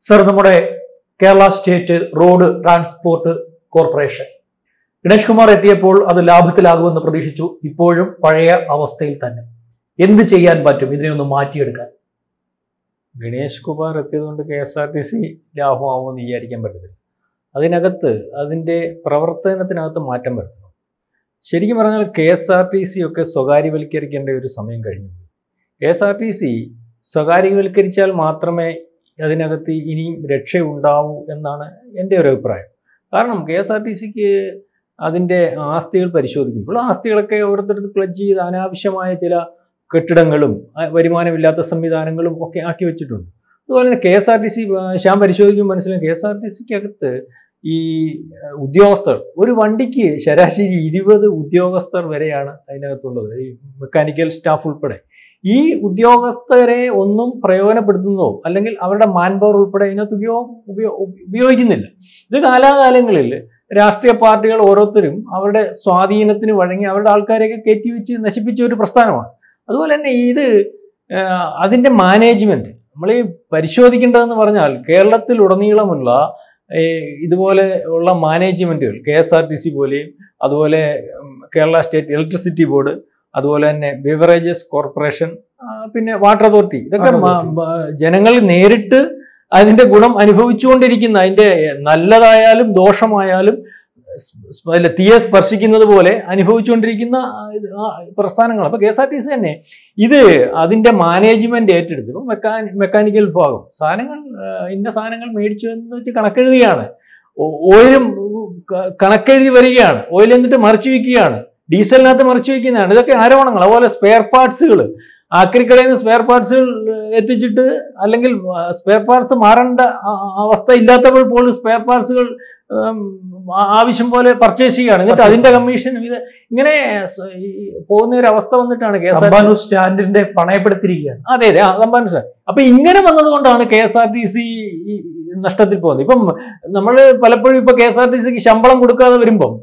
Sir, നമ്മുടെ Kerala state road transport corporation Ganesh Kumar എത്തിയപ്പോൾ അത് ലാഭത്തിലാകുമെന്ന് പ്രതീക്ഷിച്ചു. ഇപ്പോഴും പഴയ അവസ്ഥയിൽ തന്നെ. എന്ത് ചെയ്യാൻ പറ്റും ഇതിനെ ഒന്ന് മാറ്റിയെടുക്കാൻ? ഗണേഷ് കുമാർ എത്തിയതുകൊണ്ട് KSRTC ലാഭമാവുമെന്ന് വിചാരിക്കാൻ പറ്റത്തില്ല. അതിനകത്ത് അതിൻ്റെ പ്രവർത്തനത്തിനകത്ത് മാറ്റം വരുത്തണം. ശരിക്കും പറഞ്ഞാൽ KSRTC ഒക്കെ സ്വകാര്യവൽക്കരിക്കേണ്ട ഒരു സമയം കഴിഞ്ഞു. KSRTC സ്വകാര്യവൽക്കരിച്ചാൽ മാത്രമേ അതിനകത്ത് ഇനിയും രക്ഷയുണ്ടാവൂ എന്നാണ് എൻ്റെ ഒരു അഭിപ്രായം. കാരണം KSRTCക്ക് അതിൻ്റെ ആസ്തികൾ പരിശോധിക്കുമ്പോൾ ആസ്തികളൊക്കെ ഓരോരുത്തർക്ക് പ്ലഡ്ജ് ചെയ്ത് അനാവശ്യമായ ചില കെട്ടിടങ്ങളും വരുമാനമില്ലാത്ത സംവിധാനങ്ങളും ഒക്കെ ആക്കി വെച്ചിട്ടുണ്ട്. അതുപോലെ തന്നെ KSRTC ഞാൻ പരിശോധിക്കുമ്പോൾ മനസ്സിലാക്കും KSRTCക്കകത്ത് ഈ ഉദ്യോഗസ്ഥർ, ഒരു വണ്ടിക്ക് ശരാശരി 20 ഉദ്യോഗസ്ഥർ വരെയാണ് അതിനകത്തുള്ളത്, ഈ മെക്കാനിക്കൽ സ്റ്റാഫ് ഉൾപ്പെടെ. ഈ ഉദ്യോഗസ്ഥരെ ഒന്നും പ്രയോജനപ്പെടുത്തുന്നതോ അല്ലെങ്കിൽ അവരുടെ മാൻ പവർ ഉൾപ്പെടെ ഇതിനകത്ത് ഉപയോഗിക്കുന്നില്ല. ഇത് കാലാകാലങ്ങളിൽ രാഷ്ട്രീയ പാർട്ടികൾ ഓരോരുത്തരും അവരുടെ സ്വാധീനത്തിന് വഴങ്ങി അവരുടെ ആൾക്കാരെയൊക്കെ കയറ്റി വെച്ച് നശിപ്പിച്ച ഒരു പ്രസ്ഥാനമാണ്. അതുപോലെ തന്നെ ഇത് അതിൻ്റെ മാനേജ്മെൻറ്റ് നമ്മൾ ഈ പരിശോധിക്കേണ്ടതെന്ന് പറഞ്ഞാൽ കേരളത്തിൽ ഉടനീളമുള്ള ഇതുപോലെ ഉള്ള മാനേജ്മെൻറ്റുകൾ KSRTC പോലെയും അതുപോലെ കേരള സ്റ്റേറ്റ് ഇലക്ട്രിസിറ്റി ബോർഡ്, അതുപോലെ തന്നെ ബിവറേജസ് കോർപ്പറേഷൻ, പിന്നെ വാട്ടർ അതോറിറ്റി, ഇതൊക്കെ ജനങ്ങൾ നേരിട്ട് അതിൻ്റെ ഗുണം അനുഭവിച്ചുകൊണ്ടിരിക്കുന്ന, അതിൻ്റെ നല്ലതായാലും ദോഷമായാലും തീയെ സ്പർശിക്കുന്നത് പോലെ അനുഭവിച്ചുകൊണ്ടിരിക്കുന്ന പ്രസ്ഥാനങ്ങൾ. അപ്പോൾ KSRTC തന്നെ ഇത് അതിൻ്റെ മാനേജ്മെൻറ്റ് ഏറ്റെടുത്ത് ഇപ്പം മെക്കാനിക്കൽ വിഭാഗം ഇന്ന സാധനങ്ങൾ മേടിച്ചു എന്ന് വെച്ച് കണക്കെഴുതുകയാണ്. ഓയിലും കണക്കെഴുതി വരികയാണ്. ഓയിൽ എന്നിട്ട് മറിച്ചു വയ്ക്കുകയാണ്, ഡീസലിനകത്ത് മറിച്ചു വയ്ക്കുന്നതാണ്. ഇതൊക്കെ ആരോപണങ്ങൾ. അതുപോലെ സ്പെയർ പാർട്സുകൾ ആക്രിക്കടയിൽ നിന്ന് സ്പെയർ പാർട്സുകൾ എത്തിച്ചിട്ട്, അല്ലെങ്കിൽ സ്പെയർ പാർട്സ് മാറേണ്ട അവസ്ഥ ഇല്ലാത്തപ്പോൾ പോലും സ്പെയർ പാർട്സുകൾ ആവശ്യം പോലെ പർച്ചേസ് ചെയ്യുകയാണ്. എന്നിട്ട് അതിന്റെ കമ്മീഷൻ ഇങ്ങനെ പോകുന്ന ഒരു അവസ്ഥ വന്നിട്ടാണ് KSRTC സ്റ്റാൻഡിന്റെ പണയപ്പെടുത്തിയിരിക്കുകയാണ്. അതെ അതെ, തമ്പാനൂർ സ്റ്റാൻഡ്. അപ്പൊ ഇങ്ങനെ വന്നതുകൊണ്ടാണ് KSRTC നഷ്ടത്തിൽ പോകുന്നത്. ഇപ്പം നമ്മൾ പലപ്പോഴും ഇപ്പൊ KSRTCക്ക് ശമ്പളം കൊടുക്കാതെ വരുമ്പം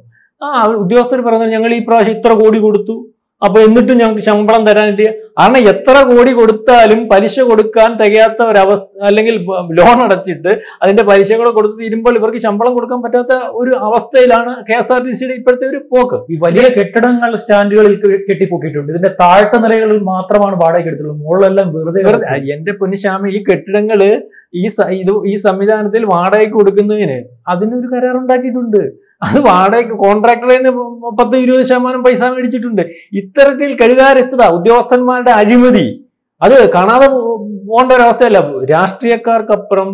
ഉദ്യോഗസ്ഥർ പറയുന്നത് ഞങ്ങൾ ഈ പ്രാവശ്യം ഇത്ര കോടി കൊടുത്തു, അപ്പൊ എന്നിട്ടും ഞങ്ങൾക്ക് ശമ്പളം തരാനില്ല. കാരണം എത്ര കോടി കൊടുത്താലും പലിശ കൊടുക്കാൻ തികയാത്ത ഒരവസ്ഥ, അല്ലെങ്കിൽ ലോൺ അടച്ചിട്ട് അതിന്റെ പലിശകൾ കൊടുത്ത് തീരുമ്പോൾ ഇവർക്ക് ശമ്പളം കൊടുക്കാൻ പറ്റാത്ത ഒരു അവസ്ഥയിലാണ് KSRTCയുടെ ഇപ്പോഴത്തെ ഒരു പോക്ക്. ഈ വലിയ കെട്ടിടങ്ങൾ സ്റ്റാൻഡുകളിൽ കെട്ടിപ്പൊക്കിയിട്ടുണ്ട്. ഇതിന്റെ താഴത്തെ നിലകളിൽ മാത്രമാണ് വാടകയ്ക്ക് എടുത്തുള്ളത്, മുകളിലെല്ലാം വെറുതെ. എന്റെ പൊന്നിശ്യാമ, ഈ കെട്ടിടങ്ങള് ഈ സംവിധാനത്തിൽ വാടകയ്ക്ക് കൊടുക്കുന്നതിന് അതിനൊരു കരാറുണ്ടാക്കിയിട്ടുണ്ട്. അത് വാടകയ്ക്ക് കോൺട്രാക്ടറിൽ നിന്ന് 10-20% പൈസ മേടിച്ചിട്ടുണ്ട്. ഇത്തരത്തിൽ കെടുകാര്യസ്ഥത, ഉദ്യോഗസ്ഥന്മാരുടെ അഴിമതി അത് കാണാതെ പോകേണ്ട ഒരവസ്ഥയല്ല. രാഷ്ട്രീയക്കാർക്കപ്പുറം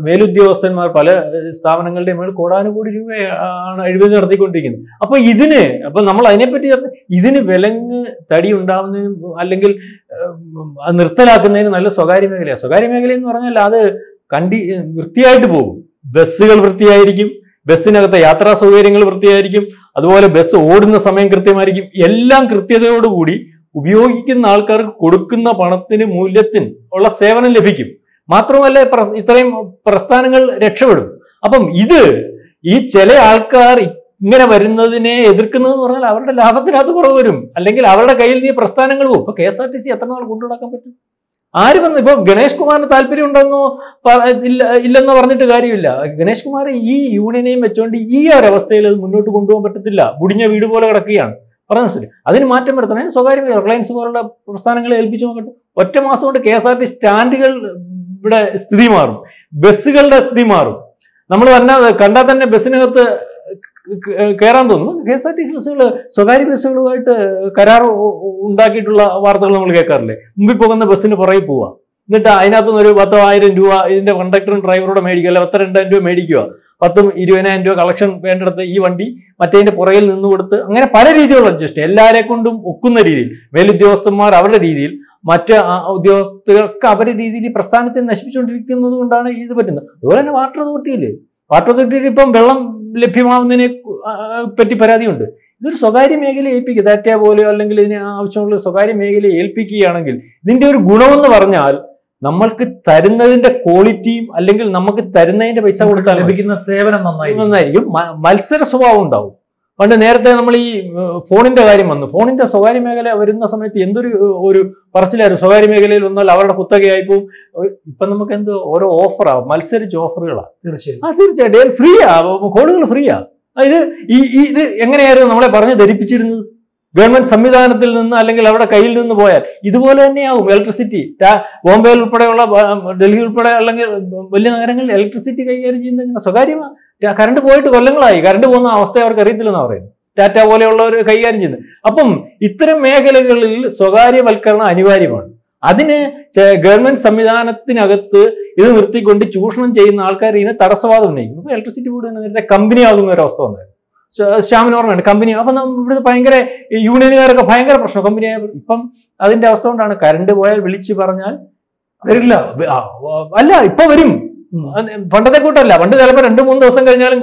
മേലുദ്യോഗസ്ഥന്മാർ പല സ്ഥാപനങ്ങളുടെയും മേൽ കോടാനുകോടി രൂപയാണ് അഴിമതി നടത്തിക്കൊണ്ടിരിക്കുന്നത്. അപ്പൊ നമ്മൾ അതിനെപ്പറ്റി ഇതിന് വിലങ്ങ് തടി ഉണ്ടാവുന്നതിനും അല്ലെങ്കിൽ അത് നിർത്തലാക്കുന്നതിന് നല്ല സ്വകാര്യ മേഖലയാണ്. സ്വകാര്യ മേഖല എന്ന് പറഞ്ഞാൽ അത് വൃത്തിയായിട്ട് പോകും. ബസ്സുകൾ വൃത്തിയായിരിക്കും, ബസ്സിനകത്തെ യാത്രാ സൗകര്യങ്ങൾ വൃത്തിയായിരിക്കും, അതുപോലെ ബസ് ഓടുന്ന സമയം കൃത്യമായിരിക്കും. എല്ലാം കൃത്യതയോടുകൂടി ഉപയോഗിക്കുന്ന ആൾക്കാർക്ക് കൊടുക്കുന്ന പണത്തിന് മൂല്യത്തിന് ഉള്ള സേവനം ലഭിക്കും. മാത്രമല്ല ഇത്രയും പ്രസ്ഥാനങ്ങൾ രക്ഷപ്പെടും. അപ്പം ഈ ചില ആൾക്കാർ ഇങ്ങനെ വരുന്നതിനെ എതിർക്കുന്നതെന്ന് പറഞ്ഞാൽ അവരുടെ ലാഭത്തിനകത്ത് കുറവ് വരും, അല്ലെങ്കിൽ അവരുടെ കയ്യിൽ നിന്ന് പ്രസ്ഥാനങ്ങൾ പോകും. ഇപ്പൊ KSRTC എത്ര നാൾ കൊണ്ടുനടക്കാൻ പറ്റും? ആര് വന്നു? ഇപ്പൊ ഗണേഷ് കുമാറിന് താല്പര്യം ഉണ്ടെന്നോ ഇല്ലെന്നോ പറഞ്ഞിട്ട് കാര്യമില്ല. ഗണേഷ് കുമാർ ഈ യൂണിയനെയും വെച്ചുകൊണ്ട് ഈ ഒരവസ്ഥയിൽ അത് മുന്നോട്ട് കൊണ്ടുപോകാൻ പറ്റത്തില്ല. മുടിഞ്ഞ വീട് പോലെ കിടക്കുകയാണ്. പറഞ്ഞ മനസ്സിലായി. അതിന് മാറ്റം വരുത്തണം. സ്വകാര്യ റിലയൻസ് പോലുള്ള പ്രസ്ഥാനങ്ങളെ ഏൽപ്പിച്ചു നോക്കട്ടെ. ഒറ്റ മാസം കൊണ്ട് KSRTC സ്റ്റാൻഡുകൾ ഇവിടെ സ്ഥിതി മാറും, ബസ്സുകളുടെ സ്ഥിതി മാറും. നമ്മൾ കണ്ടാൽ തന്നെ ബസ്സിനകത്ത് കയറാൻ തോന്നും. KSRTC ബസ്സുകൾ സ്വകാര്യ ബസ്സുകളുമായിട്ട് കരാർ ഉണ്ടാക്കിയിട്ടുള്ള വാർത്തകൾ നമ്മൾ കേൾക്കാറില്ലേ? മുമ്പിൽ പോകുന്ന ബസ്സിന് പുറകെ പോവുക, എന്നിട്ട് അതിനകത്തുനിന്ന് ഒരു 10,000 രൂപ ഇതിന്റെ കണ്ടക്ടറും ഡ്രൈവറോടെ മേടിക്കുക, അല്ലെ 10,000-2,000 രൂപ മേടിക്കുക. 10,000-20,000 രൂപ കളക്ഷൻ വേണ്ടിടത്ത് ഈ വണ്ടി മറ്റേതിന്റെ പുറകിൽ നിന്ന് കൊടുത്ത്, അങ്ങനെ പല രീതിയിലുള്ള അഡ്ജസ്റ്റ്, എല്ലാവരെ കൊണ്ടും ഒക്കുന്ന രീതിയിൽ, മേലുദ്യോഗസ്ഥന്മാർ അവരുടെ രീതിയിൽ, മറ്റ് ഉദ്യോഗസ്ഥർക്ക് അവരുടെ രീതിയിൽ ഈ പ്രസ്ഥാനത്തെ നശിപ്പിച്ചുകൊണ്ടിരിക്കുന്നത് കൊണ്ടാണ് ഇത് പറ്റുന്നത്. അതുപോലെ തന്നെ വാട്ടർ അതോറിറ്റിയിൽ ഇപ്പം വെള്ളം ലഭ്യമാവുന്നതിനെ പറ്റി പരാതിയുണ്ട്. ഇതൊരു സ്വകാര്യ മേഖലയെ ഏൽപ്പിക്കുക, ഡാറ്റ പോലെയോ അല്ലെങ്കിൽ ഇതിന് ആവശ്യമുള്ള സ്വകാര്യ മേഖലയെ ഏൽപ്പിക്കുകയാണെങ്കിൽ ഇതിന്റെ ഒരു ഗുണമെന്ന് പറഞ്ഞാൽ നമ്മൾക്ക് തരുന്നതിന്റെ ക്വാളിറ്റിയും അല്ലെങ്കിൽ നമുക്ക് തരുന്നതിന്റെ പൈസ കൊടുത്താൽ ലഭിക്കുന്ന സേവനം നന്നായിരിക്കും. മത്സര സ്വഭാവം ഉണ്ടാവും. പണ്ട് നേരത്തെ നമ്മൾ ഈ ഫോണിന്റെ കാര്യം വന്നു. ഫോണിന്റെ സ്വകാര്യ മേഖല വരുന്ന സമയത്ത് എന്തൊരു ഒരു പറച്ചിലായിരുന്നു. സ്വകാര്യ മേഖലയിൽ വന്നാൽ അവരുടെ കുത്തകയായിപ്പോ ഇപ്പൊ നമുക്ക് എന്ത് ഓരോ ഓഫറാ, മത്സരിച്ച് ഓഫറുകളാ. തീർച്ചയായിട്ടും ഫ്രീയാ, കോളുകൾ ഫ്രീയാ. ഇത് എങ്ങനെയായിരുന്നു നമ്മളെ പറഞ്ഞ് ധരിപ്പിച്ചിരുന്നത്? ഗവൺമെന്റ് സംവിധാനത്തിൽ നിന്ന് അല്ലെങ്കിൽ അവരുടെ കയ്യിൽ നിന്ന് പോയാൽ ഇതുപോലെ തന്നെയാവും ഇലക്ട്രിസിറ്റി. ബോംബെ ഉൾപ്പെടെയുള്ള, ഡൽഹി ഉൾപ്പെടെ അല്ലെങ്കിൽ വലിയ നഗരങ്ങളിൽ ഇലക്ട്രിസിറ്റി കൈകാര്യം ചെയ്യുന്നത് സ്വകാര്യമാണ്. കറണ്ട് പോയിട്ട് കൊല്ലങ്ങളായി, കറണ്ട് പോകുന്ന അവസ്ഥ അവർക്ക് അറിയത്തില്ലെന്നാണ് പറയുന്നത്. ടാറ്റ പോലെയുള്ളവർ കൈകാര്യം ചെയ്യുന്നത്. അപ്പം ഇത്തരം മേഖലകളിൽ സ്വകാര്യവൽക്കരണം അനിവാര്യമാണ്. അതിന് ഗവൺമെന്റ് സംവിധാനത്തിനകത്ത് ഇത് നിർത്തിക്കൊണ്ട് ചൂഷണം ചെയ്യുന്ന ആൾക്കാർ ഇതിന് തടസ്സവാദം ഉന്നയിക്കും. ഇപ്പൊ ഇലക്ട്രിസിറ്റി ബോർഡ് തന്നെ നേരത്തെ കമ്പനി ആകുന്ന ഒരു അവസ്ഥ വന്നത്. ശ്യാമിന് ഓർമ്മയുണ്ട് കമ്പനി. അപ്പൊ ഇവിടുത്തെ ഭയങ്കര യൂണിയനുകാരൊക്കെ ഭയങ്കര പ്രശ്നം കമ്പനിയായ. ഇപ്പം അതിന്റെ അവസ്ഥ കൊണ്ടാണ് കറണ്ട് പോയാൽ വിളിച്ചു പറഞ്ഞാൽ വരില്ല. അല്ല, ഇപ്പൊ വരും. പണ്ടത്തെ കൂട്ടല്ല. പണ്ട് ചിലപ്പോൾ 2-3 ദിവസം കഴിഞ്ഞാലും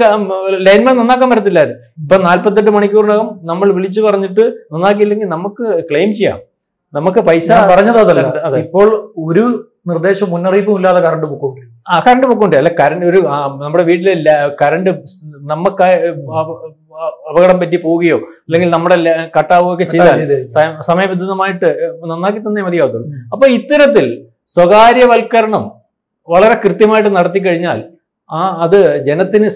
ലൈൻമാൻ നന്നാക്കാൻ പറ്റത്തില്ലായിരുന്നു. ഇപ്പൊ 48 മണിക്കൂറിനകം നമ്മൾ വിളിച്ചു പറഞ്ഞിട്ട് നന്നാക്കിയില്ലെങ്കിൽ നമുക്ക് ക്ലെയിം ചെയ്യാം. നമുക്ക് പൈസ പറഞ്ഞത് അതല്ല. ഇപ്പോൾ ഒരു നിർദ്ദേശം മുന്നറിയിപ്പും ഇല്ലാതെ കറണ്ട് പൊക്കോട്ടെ. കറണ്ട് പൊക്കോട്ടെ. അല്ല, കറണ്ട് ഒരു നമ്മുടെ വീട്ടിലെ കറണ്ട് നമുക്ക് അപകടം പറ്റി പോവുകയോ അല്ലെങ്കിൽ നമ്മുടെ കട്ടാവുകയൊക്കെ ചെയ്താൽ സമയബന്ധിതമായിട്ട് നന്നാക്കി തന്നേ മതിയാവത്തുള്ളൂ. അപ്പൊ ഇത്തരത്തിൽ സ്വകാര്യവൽക്കരണം വളരെ കൃത്യമായിട്ട് നടത്തി കഴിഞ്ഞാൽ അത് ജനത്തിന്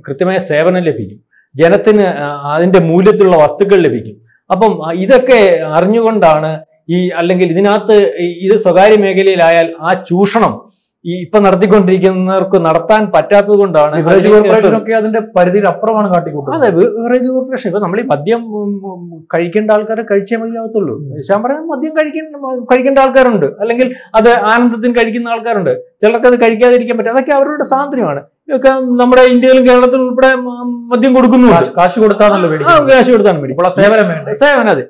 കൃത്യമായ സേവനം ലഭിക്കും. ജനത്തിന് അതിന്റെ മൂല്യത്തിലുള്ള വസ്തുക്കൾ ലഭിക്കും. അപ്പം ഇതൊക്കെ അറിഞ്ഞുകൊണ്ടാണ് അല്ലെങ്കിൽ ഇതിനകത്ത് ഇത് സ്വകാര്യ മേഖലയിലായാൽ ആ ചൂഷണം ഇപ്പൊ നടത്തിക്കൊണ്ടിരിക്കുന്നവർക്ക് നടത്താൻ പറ്റാത്തത് കൊണ്ടാണ് ബിവറേജ് കോർപ്പറേഷനൊക്കെ അതിന്റെ പരിധിയിൽ അപ്പുറമാണ് കാട്ടിക്കൂട്ടുന്നത്. അതെ, ബിവറേജ് കോർപ്പറേഷൻ. ഇപ്പൊ നമ്മൾ ഈ മദ്യം കഴിക്കേണ്ട ആൾക്കാരെ കഴിച്ചേ മതിയാവത്തുള്ളൂ. ഞാൻ പറയുന്നത് മദ്യം കഴിക്കേണ്ട ആൾക്കാരുണ്ട്, അല്ലെങ്കിൽ അത് ആനന്ദത്തിന് കഴിക്കുന്ന ആൾക്കാരുണ്ട്. ചിലർക്ക് അത് കഴിക്കാതിരിക്കാൻ പറ്റും. അതൊക്കെ അവരുടെ സ്വാതന്ത്ര്യമാണ്. ഇതൊക്കെ നമ്മുടെ ഇന്ത്യയിലും കേരളത്തിലും ഉൾപ്പെടെ മദ്യം കൊടുക്കുന്നു. കാശ് കൊടുത്താണല്ലോ മേടിക്കും. കാശ് കൊടുത്താണ് മേടിക്കും. സേവനം വേണ്ട. സേവനം. അതെ.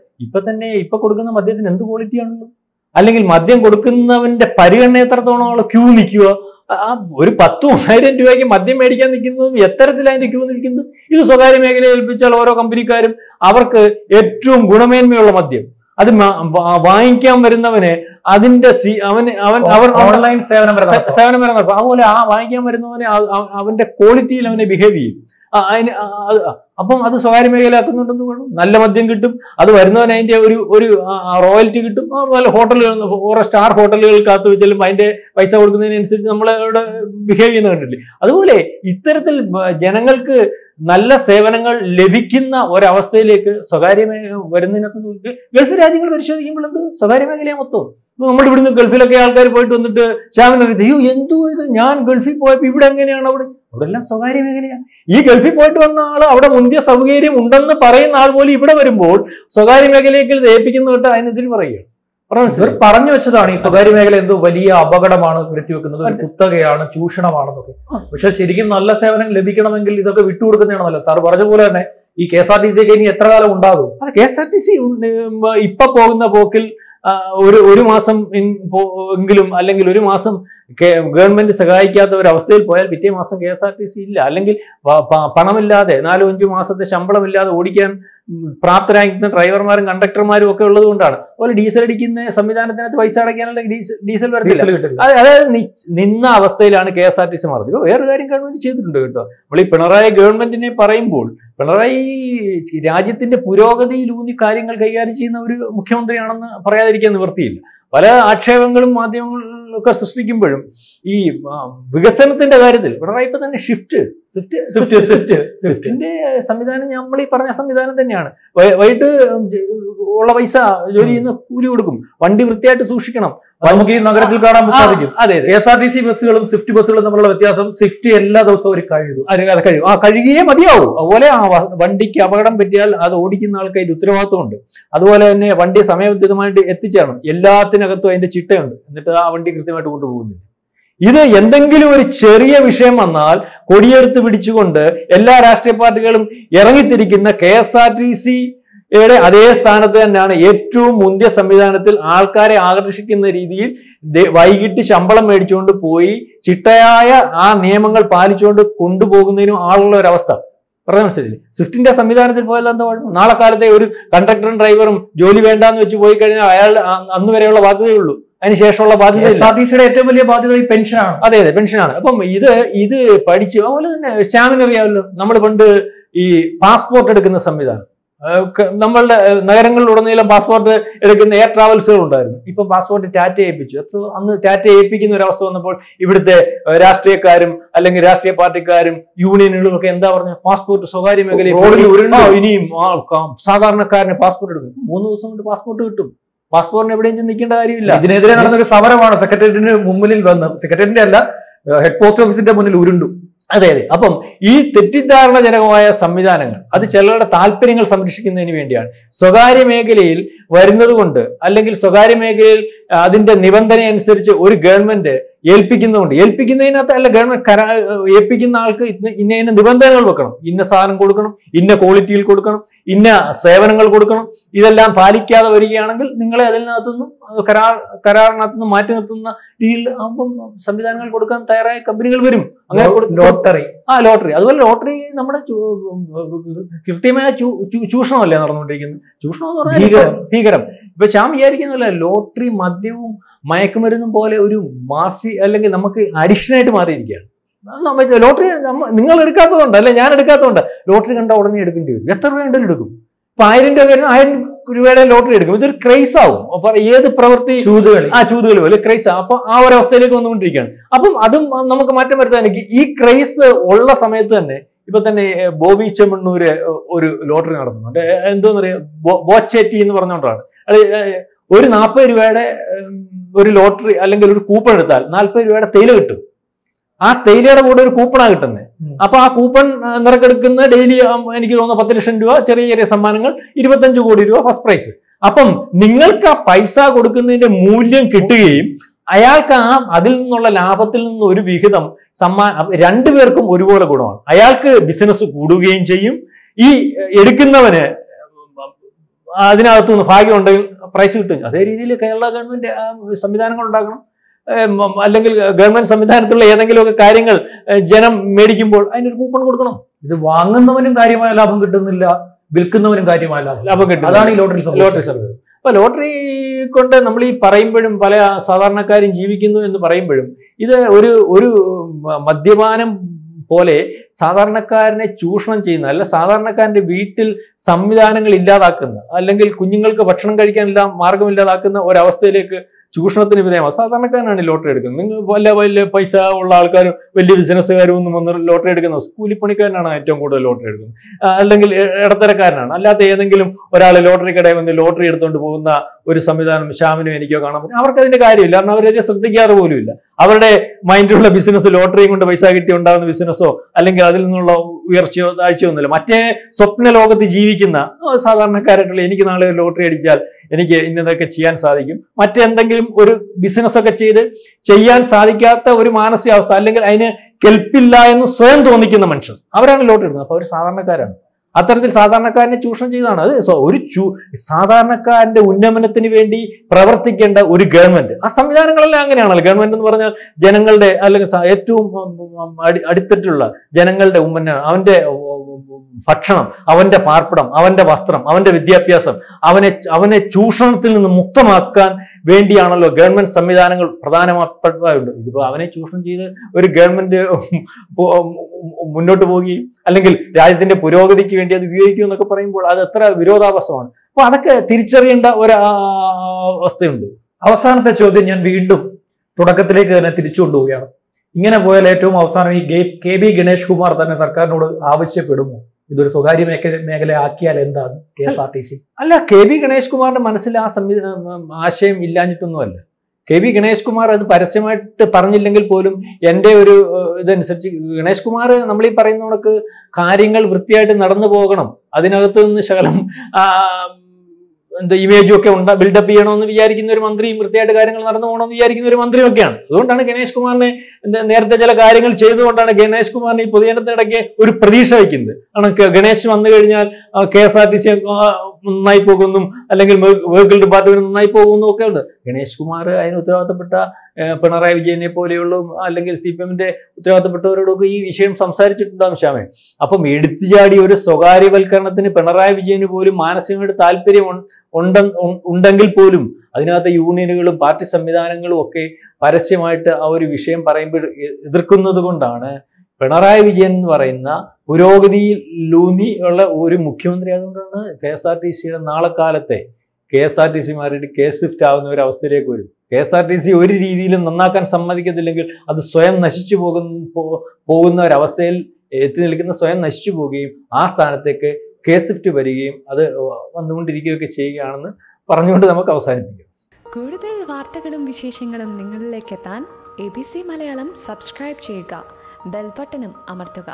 ഇപ്പൊ കൊടുക്കുന്ന മദ്യത്തിന് എന്ത് ക്വാളിറ്റിയാണല്ലോ. അല്ലെങ്കിൽ മദ്യം കൊടുക്കുന്നവന്റെ പരിഗണന എത്രത്തോളം ക്യൂ നിൽക്കുക. ഒരു 10,000 രൂപയ്ക്ക് മദ്യം മേടിക്കാൻ നിൽക്കുന്നതും എത്തരത്തിൽ അതിന്റെ ക്യൂ നിൽക്കുന്നു. ഇത് സ്വകാര്യ മേഖലയെ ഏൽപ്പിച്ചാൽ ഓരോ കമ്പനിക്കാരും അവർക്ക് ഏറ്റവും ഗുണമേന്മയുള്ള മദ്യം അത് വാങ്ങിക്കാൻ വരുന്നവന് അതിന്റെ ഓൺലൈൻ സേവനം വരെ നടക്കും. അതുപോലെ വാങ്ങിക്കാൻ വരുന്നവനെ അവന്റെ ക്വാളിറ്റിയിൽ അവനെ ബിഹേവ് ചെയ്യും. അപ്പം അത് സ്വകാര്യ മേഖലയാക്കുന്നുണ്ടെന്ന് വേണം. നല്ല മദ്യം കിട്ടും. അത് വരുന്നവന് അതിന്റെ ഒരു റോയൽറ്റി കിട്ടും. നല്ല ഹോട്ടലുകൾ, ഓരോ സ്റ്റാർ ഹോട്ടലുകൾ കാത്തു വെച്ചാലും അതിന്റെ പൈസ കൊടുക്കുന്നതിനനുസരിച്ച് നമ്മളവിടെ ബിഹേവ് ചെയ്യുന്ന കണ്ടില്ലേ. അതുപോലെ ഇത്തരത്തിൽ ജനങ്ങൾക്ക് നല്ല സേവനങ്ങൾ ലഭിക്കുന്ന ഒരവസ്ഥയിലേക്ക് സ്വകാര്യ വരുന്നതിനകത്ത് ഗൾഫ് രാജ്യങ്ങൾ പരിശോധിക്കുമ്പോൾ എന്ത് സ്വകാര്യ മേഖലയെ മൊത്തം. നമ്മൾ ഇവിടുന്ന് ഗൾഫിലൊക്കെ ആൾക്കാർ പോയിട്ട് വന്നിട്ട് ശ്യാമിനറിയത് അയ്യോ എന്തോ ഇത്, ഞാൻ ഗൾഫിൽ പോയപ്പോ ഇവിടെ എങ്ങനെയാണ് അവിടെ എല്ലാം സ്വകാര്യ മേഖലയാണ്. ഈ ഗൾഫിൽ പോയിട്ട് വന്ന ആൾ അവിടെ മുന്തിയ സൗകര്യം ഉണ്ടെന്ന് പറയുന്ന ആൾ പോലും ഇവിടെ വരുമ്പോൾ സ്വകാര്യ മേഖലയ്ക്ക് ഏൽപ്പിക്കുന്ന തൊട്ട് അതിനെതിരെ പറയുകയാണ്. പറഞ്ഞു വെച്ചതാണ് ഈ സ്വകാര്യ മേഖല എന്തോ വലിയ അപകടമാണ് വരുത്തിവെക്കുന്നത്, കുത്തകയാണ്, ചൂഷണമാണെന്നൊക്കെ. പക്ഷെ ശരിക്കും നല്ല സേവനം ലഭിക്കണമെങ്കിൽ ഇതൊക്കെ വിട്ടുകൊടുക്കുന്നതാണല്ലോ. സാർ പറഞ്ഞ പോലെ തന്നെ ഈ KSRTC ഒക്കെ ഇനി എത്ര കാലം ഉണ്ടാകും? KSRTC ഇപ്പൊ പോകുന്ന പോക്കിൽ ഒരു മാസം എങ്കിലും അല്ലെങ്കിൽ ഒരു മാസം ഗവൺമെന്റ് സഹായിക്കാത്ത ഒരു അവസ്ഥയിൽ പോയാൽ പിറ്റേ മാസം KSRTC ഇല്ല. അല്ലെങ്കിൽ പണമില്ലാതെ 4-5 മാസത്തെ ശമ്പളമില്ലാതെ ഓടിക്കാൻ പ്രാപ്തരായിരിക്കുന്ന ഡ്രൈവർമാരും കണ്ടക്ടർമാരും ഒക്കെ ഉള്ളത് കൊണ്ടാണ്. അതുപോലെ ഡീസൽ അടിക്കുന്ന സംവിധാനത്തിനകത്ത് പൈസ അടയ്ക്കാനുള്ള ഡീസൽ കിട്ടില്ല. അതായത് നിന്ന അവസ്ഥയിലാണ് KSRTC മാറുന്നത്. ഇപ്പൊ വേറൊരു കാര്യം ഗവൺമെന്റ് ചെയ്തിട്ടുണ്ട് കേട്ടോ. നമ്മൾ ഈ പിണറായി ഗവൺമെന്റിനെ പറയുമ്പോൾ പിണറായി രാജ്യത്തിന്റെ പുരോഗതിയിലൂന്നി കാര്യങ്ങൾ കൈകാര്യം ചെയ്യുന്ന ഒരു മുഖ്യമന്ത്രിയാണെന്ന് പറയാതിരിക്കാൻ നിവൃത്തിയില്ല. പല ആക്ഷേപങ്ങളും മാധ്യമങ്ങളൊക്കെ സൃഷ്ടിക്കുമ്പോഴും ഈ വികസനത്തിന്റെ കാര്യത്തിൽ പിണറായി ഇപ്പൊ തന്നെ സ്വിഫ്റ്റിന്റെ സംവിധാനം നമ്മൾ ഈ പറഞ്ഞ സംവിധാനം തന്നെയാണ്. വൈകിട്ട് ഉള്ള പൈസ ജോലി ചെയ്യുന്ന കൂലി കൊടുക്കും. വണ്ടി വൃത്തിയായിട്ട് സൂക്ഷിക്കണം. നമുക്ക് ഈ നഗരത്തിൽ കാണാൻ സാധിക്കും. അതെ, KSRTC ബസ്സുകളും സ്വിഫ്റ്റ് ബസ്സുകളും തമ്മിലുള്ള വ്യത്യാസം സ്വിഫ്റ്റ് എല്ലാ ദിവസവും ഒരു കഴിയും. കഴുകിയേ മതിയാവും. അതുപോലെ വണ്ടിക്ക് അപകടം പറ്റിയാൽ അത് ഓടിക്കുന്ന ആൾക്ക് അതിന്റെ ഉത്തരവാദിത്വമുണ്ട്. അതുപോലെ തന്നെ വണ്ടി സമയബന്ധിതമായിട്ട് എത്തിച്ചേരണം. എല്ലാത്തിനകത്തും അതിന്റെ ചിട്ടയുണ്ട്. എന്നിട്ട് ആ വണ്ടി കൃത്യമായിട്ട് കൊണ്ടുപോകുന്നില്ല. ഇത് എന്തെങ്കിലും ഒരു ചെറിയ വിഷയം വന്നാൽ കൊടിയെടുത്ത് പിടിച്ചുകൊണ്ട് എല്ലാ രാഷ്ട്രീയ പാർട്ടികളും ഇറങ്ങിത്തിരിക്കുന്ന KSRTCയുടെ അതേ സ്ഥാനത്ത് തന്നെയാണ് ഏറ്റവും മുന്തിയ സംവിധാനത്തിൽ ആൾക്കാരെ ആകർഷിക്കുന്ന രീതിയിൽ വൈകിട്ട് ശമ്പളം മേടിച്ചുകൊണ്ട് പോയി ചിട്ടയായ ആ നിയമങ്ങൾ പാലിച്ചുകൊണ്ട് കൊണ്ടുപോകുന്നതിനും ആളുള്ള ഒരവസ്ഥ. പറഞ്ഞ മനസ്സിലില്ലേ? സ്വിഫ്റ്റിന്റെ സംവിധാനത്തിൽ പോയാൽ എന്താ കുഴപ്പം? നാളെ കാലത്തെ ഒരു കണ്ടക്ടറും ഡ്രൈവറും ജോലി വേണ്ടാന്ന് വെച്ച് പോയി കഴിഞ്ഞാൽ അയാൾ അന്ന് വരെയുള്ള ബാധ്യതയുള്ളൂ. അതിനുശേഷമുള്ള ബാധ്യത KSRTCയുടെ ഏറ്റവും വലിയ ബാധ്യത ഈ പെൻഷനാണ്. അതെ, പെൻഷനാണ്. അപ്പം ഇത് പഠിച്ച് അതുപോലെ തന്നെ ശ്യാമിന് അറിയാമല്ലോ. നമ്മൾ പണ്ട് ഈ പാസ്പോർട്ട് എടുക്കുന്ന സംവിധാനം. നമ്മളുടെ നഗരങ്ങളിലുടനീളം പാസ്പോർട്ട് എടുക്കുന്ന എയർ ട്രാവൽസുകൾ ഉണ്ടായിരുന്നു. ഇപ്പൊ പാസ്പോർട്ട് ടാറ്റ ഏൽപ്പിച്ചു. അന്ന് ടാറ്റ ഏൽപ്പിക്കുന്ന ഒരു അവസ്ഥ വന്നപ്പോൾ ഇവിടുത്തെ രാഷ്ട്രീയക്കാരും അല്ലെങ്കിൽ രാഷ്ട്രീയ പാർട്ടിക്കാരും യൂണിയനുകളും ഒക്കെ എന്താ പറഞ്ഞു, പാസ്പോർട്ട് സ്വകാര്യ മേഖലയിൽ ഇനിയും സാധാരണക്കാരന് പാസ്പോർട്ട് എടുക്കും. 3 ദിവസം കൊണ്ട് പാസ്പോർട്ട് കിട്ടും. പാസ്പോർട്ടിന് എവിടെയും നിൽക്കേണ്ട കാര്യമില്ല. ഇതിനെതിരെ നടന്നൊരു സമരമാണ് സെക്രട്ടേറിയറ്റിന് മുമ്പിൽ വന്ന്, സെക്രട്ടേറിയറ്റിന്റെ അല്ല ഹെഡ് പോസ്റ്റ് ഓഫീസിന്റെ മുന്നിൽ ഉരുണ്ടു. അതെ. അപ്പം ഈ തെറ്റിദ്ധാരണജനകമായ സംവിധാനങ്ങൾ അത് ചിലരുടെ താല്പര്യങ്ങൾ സംരക്ഷിക്കുന്നതിന് വേണ്ടിയാണ്. സ്വകാര്യ മേഖലയിൽ വരുന്നത് കൊണ്ട് അല്ലെങ്കിൽ സ്വകാര്യ മേഖലയിൽ അതിന്റെ നിബന്ധന അനുസരിച്ച് ഒരു ഗവൺമെന്റ് ഏൽപ്പിക്കുന്നതുകൊണ്ട്, ഏൽപ്പിക്കുന്നതിനകത്ത് അല്ല, ഗവൺമെന്റ് ഏൽപ്പിക്കുന്ന ആൾക്ക് ഇന്ന നിബന്ധനകൾ വെക്കണം, ഇന്ന സാധനം കൊടുക്കണം, ഇന്ന ക്വാളിറ്റിയിൽ കൊടുക്കണം, ഇന്ന സേവനങ്ങൾ കൊടുക്കണം. ഇതെല്ലാം പാലിക്കാതെ വരികയാണെങ്കിൽ നിങ്ങളെ അതിനകത്തുനിന്നും കരാറിനകത്തുനിന്ന് മാറ്റി നിർത്തുന്ന രീതിയിൽ ആകുമ്പം സംവിധാനങ്ങൾ കൊടുക്കാൻ തയ്യാറായ കമ്പനികൾ വരും. അങ്ങനെ ലോട്ടറി അതുപോലെ ലോട്ടറി നമ്മുടെ കൃത്യമായ ചൂഷണമല്ലേ നടന്നുകൊണ്ടിരിക്കുന്നത്. ചൂഷണം എന്ന് പറഞ്ഞാൽ ഭീകരം. ഇപ്പൊ ശ്യാം വിചാരിക്കുന്നില്ല, ലോട്ടറി മദ്യവും മയക്കുമരുന്നും പോലെ ഒരു മാഫി അല്ലെങ്കിൽ നമുക്ക് അഡിക്ഷനായിട്ട് മാറിയിരിക്കുകയാണ്. ലോട്ടറി നിങ്ങൾ എടുക്കാത്തതുകൊണ്ട് അല്ലെ, ഞാൻ എടുക്കാത്തതുകൊണ്ട് ലോട്ടറി കണ്ട ഉടനെ എടുക്കേണ്ടി വരും. എത്ര രൂപ ഉണ്ടെങ്കിലും എടുക്കും. ഇപ്പൊ 1000 രൂപ വരുന്ന 1000 രൂപയുടെ ലോട്ടറി എടുക്കും. ഇതൊരു ക്രൈസ് ആവും. അപ്പൊ ഏത് പ്രവൃത്തി ചൂതുകളി പോലെ ക്രൈസ് ആവും. അപ്പൊ ആ ഒരു അവസ്ഥയിലേക്ക് വന്നുകൊണ്ടിരിക്കുകയാണ്. അപ്പം അതും നമുക്ക് മാറ്റം വരുത്താൻ ഈ ക്രൈസ് ഉള്ള സമയത്ത് തന്നെ ഇപ്പൊ തന്നെ ബോബി ചെമ്മണ്ണൂര് ഒരു ലോട്ടറി നടത്തുന്നുണ്ട്. എന്തോന്നറിയാം, ബോച്ചേറ്റി എന്ന് പറഞ്ഞുകൊണ്ടാണ്. ഒരു 40 രൂപയുടെ ഒരു ലോട്ടറി അല്ലെങ്കിൽ ഒരു കൂപ്പൺ എടുത്താൽ 40 രൂപയുടെ തേയില കിട്ടും. ആ തേയിലയുടെ കൂടെ ഒരു കൂപ്പണാണ് കിട്ടുന്നത്. അപ്പൊ ആ കൂപ്പൺ നിറക്കെടുക്കുന്ന ഡെയിലി എനിക്ക് തോന്നുന്നു 10 ലക്ഷം രൂപ ചെറിയ ചെറിയ സമ്മാനങ്ങൾ, 25 കോടി രൂപ ഫസ്റ്റ് പ്രൈസ്. അപ്പം നിങ്ങൾക്ക് ആ പൈസ കൊടുക്കുന്നതിന്റെ മൂല്യം കിട്ടുകയും അയാൾക്ക് അതിൽ നിന്നുള്ള ലാഭത്തിൽ നിന്ന് ഒരു വിഹിതം രണ്ടുപേർക്കും ഒരുപോലെ ഗുണമാണ്. അയാൾക്ക് ബിസിനസ് കൂടുകയും ചെയ്യും, ഈ എടുക്കുന്നവന് അതിനകത്തുനിന്ന് ഭാഗ്യം ഉണ്ടെങ്കിൽ പ്രൈസ് കിട്ടും. അതേ രീതിയിൽ കേരള ഗവൺമെന്റ് സംവിധാനങ്ങൾ ഉണ്ടാക്കണം. അല്ലെങ്കിൽ ഗവൺമെന്റ് സംവിധാനത്തിലുള്ള ഏതെങ്കിലുമൊക്കെ കാര്യങ്ങൾ ജനം മേടിക്കുമ്പോൾ അതിനൊരു കൂപ്പൺ കൊടുക്കണം. ഇത് വാങ്ങുന്നവനും കാര്യമായ ലാഭം കിട്ടുന്നില്ല, വിൽക്കുന്നവനും കാര്യമായ ലാഭം കിട്ടും. അതാണ് ഈ ലോട്ടറി സർവീസ്. അപ്പൊ ലോട്ടറി കൊണ്ട് നമ്മൾ ഈ പറയുമ്പോഴും പല സാധാരണക്കാരും ജീവിക്കുന്നു എന്ന് പറയുമ്പോഴും ഇത് ഒരു മദ്യപാനം പോലെ സാധാരണക്കാരനെ ചൂഷണം ചെയ്യുന്ന, അല്ല സാധാരണക്കാരന്റെ വീട്ടിൽ സംവിധാനങ്ങൾ ഇല്ലാതാക്കുന്ന, അല്ലെങ്കിൽ കുഞ്ഞുങ്ങൾക്ക് ഭക്ഷണം കഴിക്കാനെല്ലാം മാർഗമില്ലാതാക്കുന്ന ഒരവസ്ഥയിലേക്ക് ചൂഷണത്തിന് വിധേയമാണ്. സാധാരണക്കാരനാണ് ലോട്ടറി എടുക്കുന്നത്. നിങ്ങൾ വലിയ പൈസ ഉള്ള ആൾക്കാരും വലിയ ബിസിനസ്സുകാരും ഒന്നും വന്ന് ലോട്ടറി എടുക്കുന്നത് കൂലിപ്പണിക്കാരനാണ് ഏറ്റവും കൂടുതൽ ലോട്ടറി എടുക്കുന്നത്, അല്ലെങ്കിൽ ഇടത്തരക്കാരനാണ്. അല്ലാത്ത ഏതെങ്കിലും ഒരാൾ ലോട്ടറി കടയിൽ വന്ന് ലോട്ടറി എടുത്തുകൊണ്ട് പോകുന്ന ഒരു സംവിധാനം ശ്യാമിനും എനിക്കോ കാണാൻ പറ്റും. അവർക്ക് അതിന്റെ കാര്യമില്ല, കാരണം അവരത് ശ്രദ്ധിക്കാറ് പോലും ഇല്ല. അവരുടെ മൈൻഡിലുള്ള ബിസിനസ് ലോട്ടറിയും കൊണ്ട് പൈസ കിട്ടി ഉണ്ടാകുന്ന ബിസിനസ്സോ അല്ലെങ്കിൽ അതിൽ നിന്നുള്ള ഉയർച്ചയോ താഴ്ചയോ ഒന്നുമില്ല. മറ്റേ സ്വപ്ന ലോകത്ത് ജീവിക്കുന്ന സാധാരണക്കാരായിട്ടുള്ള എനിക്ക് നാളെ ലോട്ടറി അടിച്ചാൽ എനിക്ക് ഇന്നതൊക്കെ ചെയ്യാൻ സാധിക്കും, മറ്റെന്തെങ്കിലും ഒരു ബിസിനസ് ഒക്കെ ചെയ്യാൻ സാധിക്കാത്ത ഒരു മാനസികാവസ്ഥ, അല്ലെങ്കിൽ അതിന് കെൽപ്പില്ല എന്ന് സ്വയം തോന്നിക്കുന്ന മനുഷ്യർ, അവരാണ് ലോട്ടറി എടുക്കുന്നത്. അപ്പൊ അവർ സാധാരണക്കാരാണ്. അത്തരത്തിൽ സാധാരണക്കാരനെ ചൂഷണം ചെയ്താണ്. അത് സാധാരണക്കാരന്റെ ഉന്നമനത്തിന് വേണ്ടി പ്രവർത്തിക്കേണ്ട ഒരു ഗവൺമെന്റ്, ആ സംവിധാനങ്ങളെല്ലാം അങ്ങനെയാണല്ലോ. ഗവൺമെന്റ് എന്ന് പറഞ്ഞാൽ ജനങ്ങളുടെ അല്ലെങ്കിൽ ഏറ്റവും അടിത്തട്ടിലുള്ള ജനങ്ങളുടെ ഉന്നമനം, അവന്റെ ഭക്ഷണം, അവന്റെ പാർപ്പിടം, അവന്റെ വസ്ത്രം, അവന്റെ വിദ്യാഭ്യാസം, അവനെ ചൂഷണത്തിൽ നിന്ന് മുക്തമാക്കാൻ വേണ്ടിയാണല്ലോ ഗവൺമെന്റ് സംവിധാനങ്ങൾ പ്രധാനമായിട്ടുണ്ട്. ഇതിപ്പോ അവനെ ചൂഷണം ചെയ്ത് ഒരു ഗവൺമെന്റ് മുന്നോട്ട് പോവുകയും അല്ലെങ്കിൽ രാജ്യത്തിന്റെ പുരോഗതിക്ക് വേണ്ടി അത് ഉപയോഗിക്കും എന്നൊക്കെ പറയുമ്പോൾ അത് എത്ര വിരോധാഭാസമാണ്. അപ്പൊ അതൊക്കെ തിരിച്ചറിയേണ്ട ഒരു അവസ്ഥയുണ്ട്. അവസാനത്തെ ചോദ്യം ഞാൻ വീണ്ടും തുടക്കത്തിലേക്ക് തന്നെ തിരിച്ചു കൊണ്ടുപോവുകയാണ്. ഇങ്ങനെ പോയാൽ ഏറ്റവും അവസാനം ഈ KB ഗണേഷ് കുമാർ തന്നെ സർക്കാരിനോട് ആവശ്യപ്പെടുമോ ഇതൊരു സ്വകാര്യ മേഖല ആക്കിയാൽ എന്താണ് KSRTC? അല്ല, KB ഗണേഷ് കുമാറിന്റെ മനസ്സിൽ ആ ആശയം ഇല്ലാഞ്ഞിട്ടൊന്നുമല്ല. KB ഗണേഷ് കുമാർ അത് പരസ്യമായിട്ട് പറഞ്ഞില്ലെങ്കിൽ പോലും എൻ്റെ ഒരു ഇതനുസരിച്ച് ഗണേഷ് കുമാർ നമ്മൾ ഈ പറയുന്ന കണക്ക് കാര്യങ്ങൾ വൃത്തിയായിട്ട് നടന്നു പോകണം, അതിനകത്ത് നിന്ന് ശകലം ഇമേജും ഒക്കെ ബിൽഡപ്പ് ചെയ്യണമെന്ന് വിചാരിക്കുന്ന ഒരു മന്ത്രിയും വൃത്തിയായിട്ട് കാര്യങ്ങൾ നടന്നു പോകണമെന്ന് വിചാരിക്കുന്ന ഒരു മന്ത്രിയും ഒക്കെയാണ്. അതുകൊണ്ടാണ് ഗണേഷ് കുമാറിനെ നേരത്തെ ചില കാര്യങ്ങൾ ചെയ്തുകൊണ്ടാണ് ഗണേഷ് കുമാറിന് ഈ പൊതുജനത്തിനിടയ്ക്ക് ഒരു പ്രതീക്ഷ വയ്ക്കുന്നത്. ഗണേഷ് വന്നു കഴിഞ്ഞാൽ KSRTC നന്നായി പോകുന്നു, അല്ലെങ്കിൽ വെഹിക്കിൾ ഡിപ്പാർട്ട്മെന്റ് നന്നായി പോകുന്നു ഒക്കെ ഉണ്ട്. ഗണേഷ് കുമാർ അതിന് ഉത്തരവാദിത്തപ്പെട്ട പിണറായി വിജയനെ പോലെയുള്ള അല്ലെങ്കിൽ CPM-ന്റെ ഉത്തരവാദിത്തപ്പെട്ടവരോടൊക്കെ ഈ വിഷയം സംസാരിച്ചിട്ടുണ്ടാകും ശ്യാമേ. അപ്പം എടുത്തുചാടി ഒരു സ്വകാര്യവൽക്കരണത്തിന് പിണറായി വിജയന് പോലും മാനസികമായിട്ട് താല്പര്യം ഉണ്ടെങ്കിൽ പോലും അതിനകത്ത് യൂണിയനുകളും പാർട്ടി സംവിധാനങ്ങളും ഒക്കെ പരസ്യമായിട്ട് ആ ഒരു വിഷയം പറയുമ്പോൾ എതിർക്കുന്നത് കൊണ്ടാണ് പിണറായി വിജയൻ എന്ന് പറയുന്ന പുരോഗതിയിലൂന്നി ഉള്ള ഒരു മുഖ്യമന്ത്രി ആയതുകൊണ്ടാണ് KSRTCയുടെ നാളെ കാലത്തെ KSRTC മാറിയിട്ട് കേസ് ആവുന്ന ഒരു അവസ്ഥയിലേക്ക് വരും. KSRTC ഒരു രീതിയിലും നന്നാക്കാൻ സമ്മതിക്കത്തില്ലെങ്കിൽ അത് സ്വയം നശിച്ചു പോകുന്ന ഒരവസ്ഥയിൽ എത്തി നിൽക്കുന്ന സ്വയം നശിച്ചു പോവുകയും ആ സ്ഥാനത്തേക്ക് കേസ് വരികയും അത് വന്നുകൊണ്ടിരിക്കുകയൊക്കെ ചെയ്യുകയാണെന്ന് പറഞ്ഞുകൊണ്ട് നമുക്ക് അവസാനിപ്പിക്കാം. കൂടുതൽ വാർത്തകളും വിശേഷങ്ങളും നിങ്ങളിലേക്ക് എത്താൻ ABC മലയാളം സബ്സ്ക്രൈബ് ചെയ്യുക, ബെൽ ബട്ടണും അമർത്തുക.